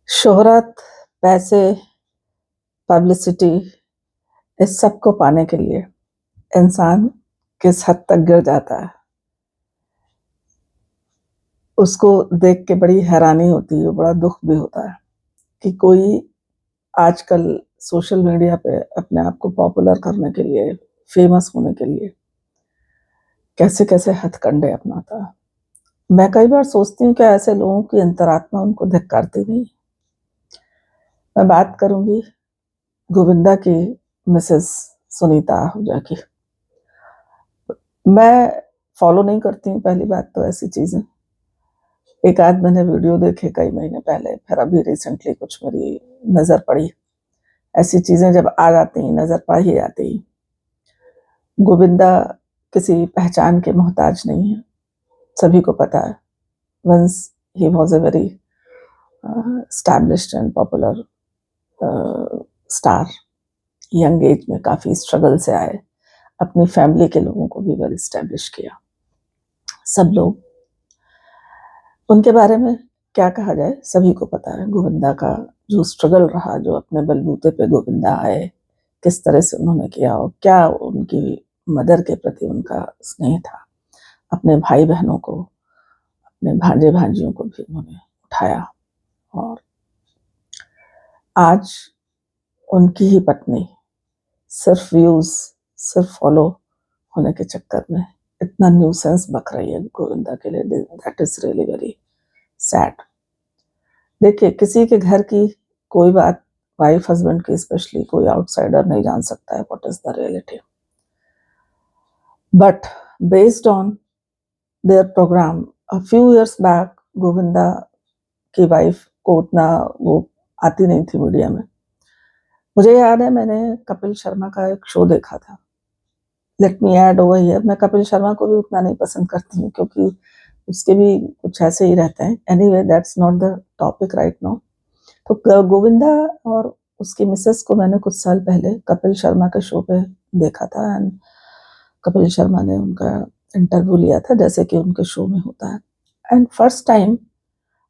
शोहरत, पैसे, पब्लिसिटी इस सब को पाने के लिए इंसान किस हद तक गिर जाता है, उसको देख के बड़ी हैरानी होती है, बड़ा दुःख भी होता है कि कोई आजकल सोशल मीडिया पे अपने आप को पॉपुलर करने के लिए, फेमस होने के लिए कैसे-कैसे हथकंडे अपनाता है। मैं कई बार सोचती हूँ कि ऐसे लोगों की अंतरात्मा उनको धिक्कारती नहीं। मैं बात करूँगी गोविंदा की मिसेस सुनीता आहूजा की। मैं फॉलो नहीं करती हूँ पहली बात तो ऐसी चीज़ें। एक आध मैंने वीडियो देखे कई महीने पहले, फिर अभी रिसेंटली कुछ मेरी नज़र पड़ी। ऐसी चीज़ें जब आ जाती हैं, नज़र पड़ ही जाती हैं। गोविंदा किसी पहचान के मोहताज नहीं है, सभी को पता है। Once he was a very established and popular star. Young age में काफ़ी स्ट्रगल से आए, अपनी फैमिली के लोगों को भी वेल एस्टैब्लिश किया। सब लोग उनके बारे में क्या कहा जाए, सभी को पता है गोविंदा का जो स्ट्रगल रहा, जो अपने बलबूते पे गोविंदा आए, किस तरह से उन्होंने किया और क्या उनकी मदर के प्रति उनका स्नेह था। अपने भाई-बहनों को, अपने भांजे-भांजियों को भी उन्होंने उठाया और आज उनकी ही पत्नी सिर्फ व्यूज़, सिर्फ फॉलो होने के चक्कर में इतना न्यूसेंस बक रही है गोविंदा के लिए। That is really very sad. देखिए, किसी के घर की कोई बात वाइफ हस्बैंड की स्पेशली कोई आउटसाइडर नहीं जान सकता है what is the reality. But based on their program a few years back, Govinda की वाइफ को उतना वो आती नहीं थी मीडिया में। मुझे याद है मैंने कपिल शर्मा का एक शो देखा था। Let me add over here, मैं कपिल शर्मा को भी उतना नहीं पसंद करती हूँ क्योंकि उसके भी कुछ ऐसे ही रहते हैं। Anyway that's not the topic right now. तो गोविंदा और उसकी मिसेस को मैंने कुछ साल पहले कपिल शर्मा के शो पे देखा था एंड कपिल शर्मा ने उनका इंटरव्यू लिया था जैसे कि उनके शो में होता है। And first time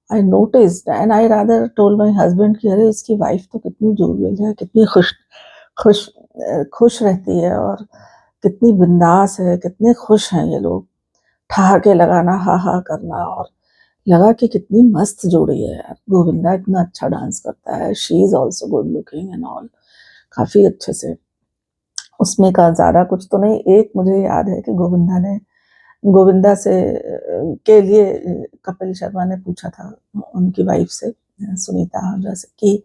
I noticed and I rather told my husband कि अरे इसकी वाइफ तो कितनी जोवियल है, कितनी खुश खुश रहती है और कितनी बिंदास है, कितने खुश हैं ये लोग। ठहाके लगाना, हा-हा करना और लगा कि कितनी मस्त जोड़ी है यार। गोविंदा इतना अच्छा डांस करता है, she is also good looking and all, काफ़ी अच्छे से। उसमें का ज़्यादा कुछ तो नहीं। एक मुझे याद है कि गोविंदा से के लिए कपिल शर्मा ने पूछा था उनकी वाइफ से, सुनीता आहूजा से, कि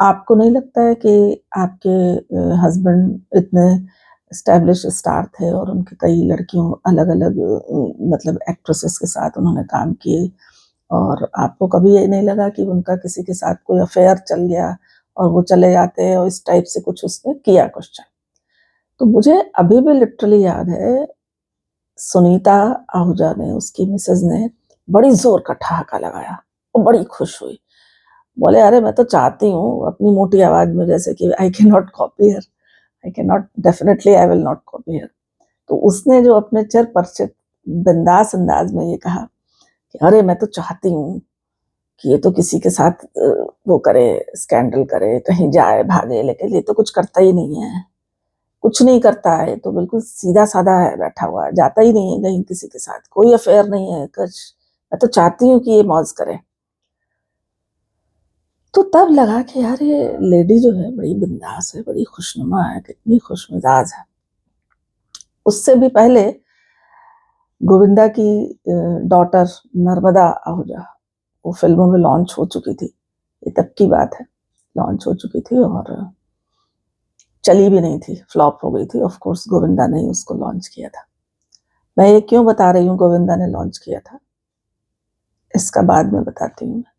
आपको नहीं लगता है कि आपके हस्बैंड इतने एस्टैब्लिश स्टार थे और उनकी कई लड़कियों अलग-अलग मतलब एक्ट्रेसेस के साथ उन्होंने काम किए और आपको कभी ये नहीं लगा कि उनका किसी के साथ कोई अफेयर चल गया और वो चले जाते और इस टाइप से कुछ उसने किया क्वेश्चन। तो मुझे अभी भी लिटरली याद है सुनीता आहूजा ने, उसकी मिसेज़ ने बड़ी ज़ोर का ठहाका लगाया और बड़ी खुश हुई। बोले, "अरे! मैं तो चाहती हूँ अपनी मोटी आवाज़ में जैसे कि I can not copy her, I can not definitely I will not copy her." तो उसने जो अपने चिर परिचित बिंदास अंदाज़ में ये कहा कि अरे! मैं तो चाहती हूँ कि ये तो किसी के साथ वो करे, स्कैंडल करे, कहीं जाए, भागे, लेकिन ये तो कुछ करता ही नहीं है। कुछ नहीं करता है, तो बिल्कुल सीधा-साधा है बैठा हुआ है, जाता ही नहीं है कहीं किसी के साथ, कोई अफेयर नहीं है कुछ। मैं तो चाहती हूँ कि ये मौज करे। तो तब लगा कि यार ये लेडी जो है बड़ी बिंदास है, बड़ी खुशनुमा है, कितनी खुशमिजाज है। उससे भी पहले गोविंदा की डॉटर नर्मदा आहूजा वो फ़िल्मों में लॉन्च हो चुकी थी। ये तब की बात है, लॉन्च हो चुकी थी और चली भी नहीं थी, फ्लॉप हो गई थी। ऑफ़ कोर्स गोविंदा ने ही उसको लॉन्च किया था। मैं ये क्यों बता रही हूँ गोविंदा ने लॉन्च किया था, इसका बाद में बताती हूँ मैं।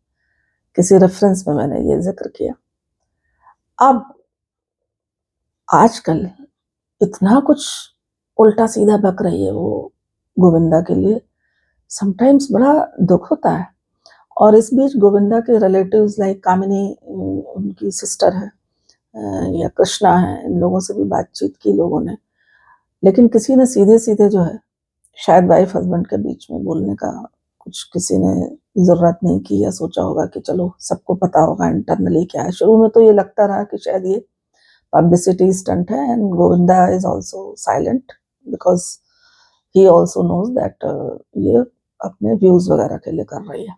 किसी रेफ़रेंस में मैंने ये ज़िक्र किया। अब आजकल इतना कुछ उल्टा-सीधा बक रही है वो गोविंदा के लिए, समटाइम्स बड़ा दुःख होता है। और इस बीच गोविंदा के रिलेटिव्स लाइक कामिनी, उनकी सिस्टर है, या कृष्णा है, इन लोगों से भी बातचीत की लोगों ने। लेकिन किसी ने सीधे-सीधे जो है शायद वाइफ हस्बैंड के बीच में बोलने का कुछ किसी ने ज़रूरत नहीं की या सोचा होगा कि चलो सबको पता होगा इंटरनली क्या है। शुरू में तो ये लगता रहा कि शायद ये पब्लिसिटी स्टंट है and Govinda is also silent because he also knows that ये अपने व्यूज़ वगैरह के लिए कर रही है।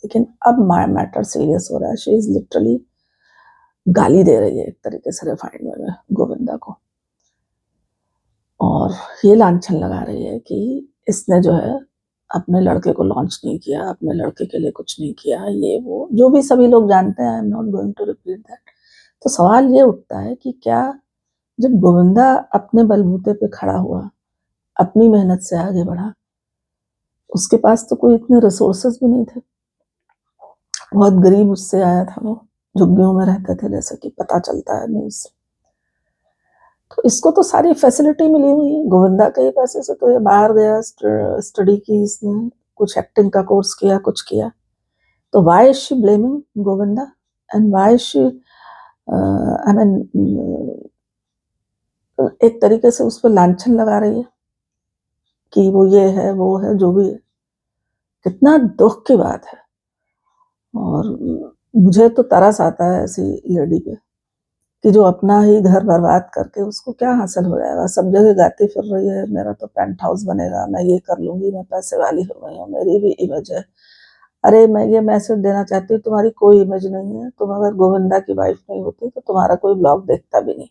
लेकिन अब मैटर सीरियस हो रहा है। शी इज़ लिटरली गाली दे रही है एक तरीके से रिफाइंड वे में गोविंदा को, और ये लांछन लगा रही है कि इसने जो है अपने लड़के को लॉन्च नहीं किया, अपने लड़के के लिए कुछ नहीं किया, ये वो जो भी सभी लोग जानते हैं। I am not going to repeat that. तो सवाल ये उठता है कि क्या जब गोविंदा अपने बलबूते पे खड़ा हुआ, अपनी मेहनत से आगे बढ़ा, उसके पास तो कोई इतने रिसोर्सेज भी नहीं थे। बहुत गरीब उससे आया था, वो झुग्गियों में रहते थे, जैसे कि पता चलता है न्यूज़ से। तो इसको तो सारी फैसिलिटी मिली हुई है, गोविंदा के ही पैसे से तो ये बाहर गया, स्टडी की इसने, कुछ एक्टिंग का कोर्स किया, कुछ किया। तो why is she blaming Govinda and why is she I mean एक तरीके से उस पर लांछन लगा रही है कि वो ये है, वो है, जो भी है। कितना दुख की बात है। और मुझे तो तरस आता है ऐसी लेडी पे कि जो अपना ही घर बर्बाद करके उसको क्या हासिल हो जाएगा। सब जगह गाती फिर रही है, मेरा तो पेंट हाउस बनेगा, मैं ये कर लूंगी, मैं पैसे वाली हो गई हूँ, मेरी भी इमेज है। अरे मैं ये मैसेज देना चाहती हूँ, तुम्हारी कोई इमेज नहीं है। तुम अगर गोविंदा की वाइफ नहीं होती तो तुम्हारा कोई ब्लॉग देखता भी नहीं,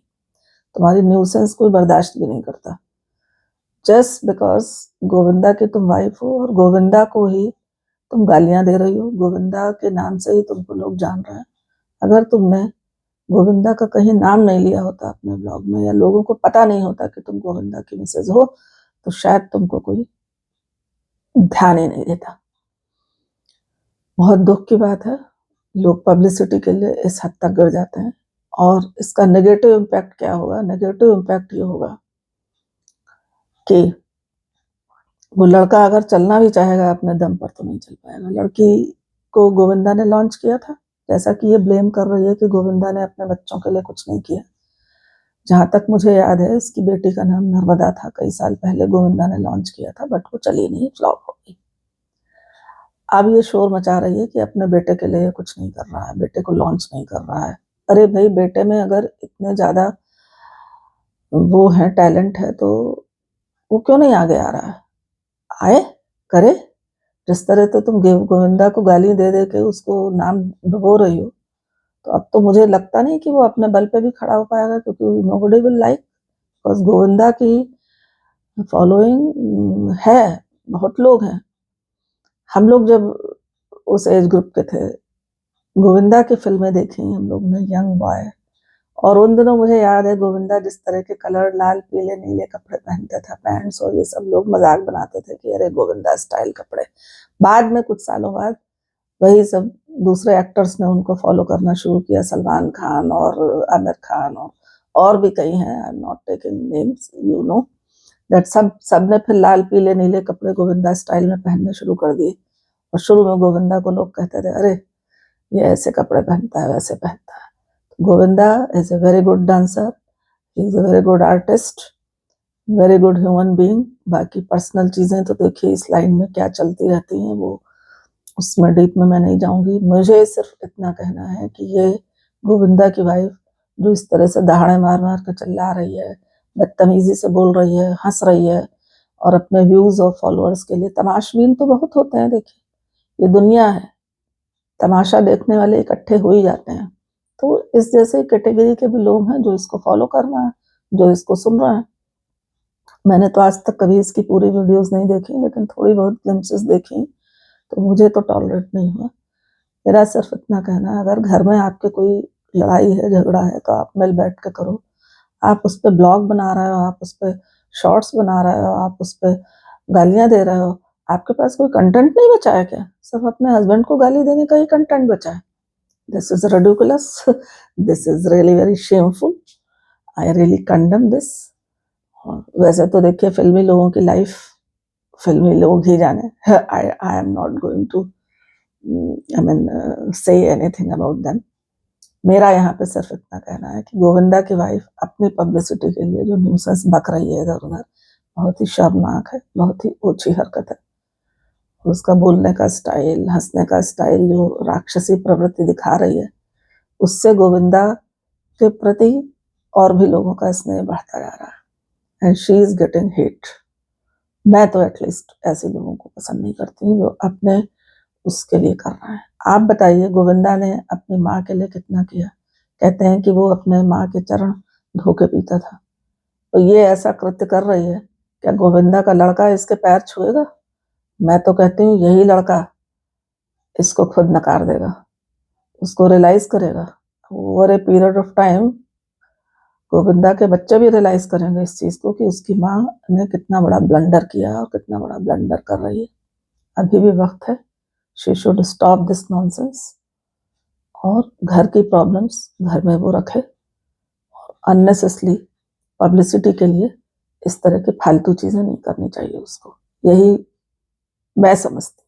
तुम्हारी न्यूसेंस कोई बर्दाश्त भी नहीं करता। जस्ट बिकॉज गोविंदा की तुम वाइफ हो और गोविंदा को ही तुम गालियां दे रही हो, गोविंदा के नाम से ही तुमको लोग जान रहे हैं। अगर तुमने गोविंदा का कहीं नाम नहीं लिया होता अपने ब्लॉग में, या लोगों को पता नहीं होता कि तुम गोविंदा की मिसेज हो, तो शायद तुमको कोई ध्यान ही नहीं देता। बहुत दुख की बात है, लोग पब्लिसिटी के लिए इस हद तक गिर जाते हैं। और इसका नेगेटिव इम्पैक्ट क्या होगा? नेगेटिव इम्पैक्ट ये होगा कि वो लड़का अगर चलना भी चाहेगा अपने दम पर तो नहीं चल पाएगा। लड़की को गोविंदा ने लॉन्च किया था, जैसा कि ये ब्लेम कर रही है कि गोविंदा ने अपने बच्चों के लिए कुछ नहीं किया। जहाँ तक मुझे याद है, इसकी बेटी का नाम नर्मदा था, कई साल पहले गोविंदा ने लॉन्च किया था, बट वो चली नहीं, फ्लॉप हो गई। अब ये शोर मचा रही है कि अपने बेटे के लिए कुछ नहीं कर रहा है, बेटे को लॉन्च नहीं कर रहा है। अरे भाई, बेटे में अगर इतने ज़्यादा वो है, टैलेंट है, तो वो क्यों नहीं आगे आ रहा है? आए, करे। जिस तरह तो तुम गोविंदा को गाली दे दे के उसको नाम डुबो रही हो, तो अब तो मुझे लगता नहीं कि वो अपने बल पे भी खड़ा हो पाएगा, क्योंकि nobody will like, because Govinda की फॉलोइंग है, बहुत लोग हैं। हम लोग जब उस एज ग्रुप के थे, गोविंदा की फिल्में देखी हम लोग ने, यंग बॉय, और उन दिनों मुझे याद है गोविंदा जिस तरह के कलर, लाल पीले नीले कपड़े पहनता था, पैंट्स, और ये सब लोग मजाक बनाते थे कि अरे गोविंदा स्टाइल कपड़े। बाद में कुछ सालों बाद वही सब दूसरे एक्टर्स ने उनको फॉलो करना शुरू किया, सलमान खान और आमिर खान और भी कई हैं, I am not taking names, you know that. सब ने फिर लाल पीले नीले कपड़े गोविंदा स्टाइल में पहनने शुरू कर दिए। और शुरू में गोविंदा को लोग कहते थे, अरे ये ऐसे कपड़े पहनता है, वैसे पहनता है। Govinda is a very good dancer, he is a very good artist, very good human being. बाकी पर्सनल चीजें तो देखिए इस लाइन में क्या चलती रहती हैं, वो उसमें डीप में मैं नहीं जाऊंगी। मुझे सिर्फ इतना कहना है कि ये गोविंदा की वाइफ जो इस तरह से दहाड़े मार मार के चिल्ला रही है, बदतमीजी से बोल रही है, हंस रही है, और अपने व्यूज और फॉलोअर्स के लिए, तमाशबीन तो बहुत होते हैं, देखिए ये दुनिया है, तमाशा देखने वाले इकट्ठे हो ही जाते हैं। तो इस जैसे कैटेगरी के भी लोग हैं जो इसको फॉलो कर रहे हैं, जो इसको सुन रहे हैं। मैंने तो आज तक कभी इसकी पूरी वीडियोस नहीं देखी, लेकिन थोड़ी बहुत ग्लिम्पसेस देखी, तो मुझे तो टॉलरेट नहीं हुआ। मेरा सिर्फ इतना कहना है, अगर घर में आपके कोई लड़ाई है, झगड़ा है, तो आप मिल बैठ के करो। आप उस पर ब्लॉग बना रहे हो, आप उस पर शॉर्ट्स बना रहे हो, आप उस पर गालियां दे रहे हो, आपके पास कोई कंटेंट नहीं बचा है क्या? सिर्फ अपने हस्बैंड को गाली देने का ही कंटेंट बचा है? This is ridiculous, this is really very shameful, I really condemn this. वैसे तो देखिए, फिल्मी लोगों की लाइफ फिल्मी लोग ही जाने। I am not going to I mean say anything about them. मेरा यहाँ पे सिर्फ इतना कहना है कि गोविंदा की वाइफ अपनी पब्लिसिटी के लिए जो न्यूसेंस बक रही है इधर उधर, बहुत ही शर्मनाक है, बहुत ही ओछी हरकत है। उसका बोलने का स्टाइल, हंसने का स्टाइल जो राक्षसी प्रवृत्ति दिखा रही है, उससे गोविंदा के प्रति और भी लोगों का स्नेह बढ़ता जा रहा है and she is getting hate. मैं तो एटलीस्ट ऐसे लोगों को पसंद नहीं करती हूँ जो अपने उसके लिए कर रहा है। आप बताइए गोविंदा ने अपनी माँ के लिए कितना किया। कहते हैं कि वो अपने माँ के चरण धो के पीता था, तो ये ऐसा कृत्य कर रही है, क्या गोविंदा का लड़का इसके पैर छुएगा? मैं तो कहती हूँ यही लड़का इसको खुद नकार देगा, उसको रियलाइज करेगा। Over a period of time Govinda के बच्चे भी रियलाइज करेंगे इस चीज को कि उसकी माँ ने कितना बड़ा ब्लंडर किया और कितना बड़ा ब्लंडर कर रही है। अभी भी वक्त है, she should stop this nonsense और घर की प्रॉब्लम्स घर में वो रखे, अननेसेसरी पब्लिसिटी के लिए इस तरह की फालतू चीजें नहीं करनी चाहिए उसको। यही मैं समझती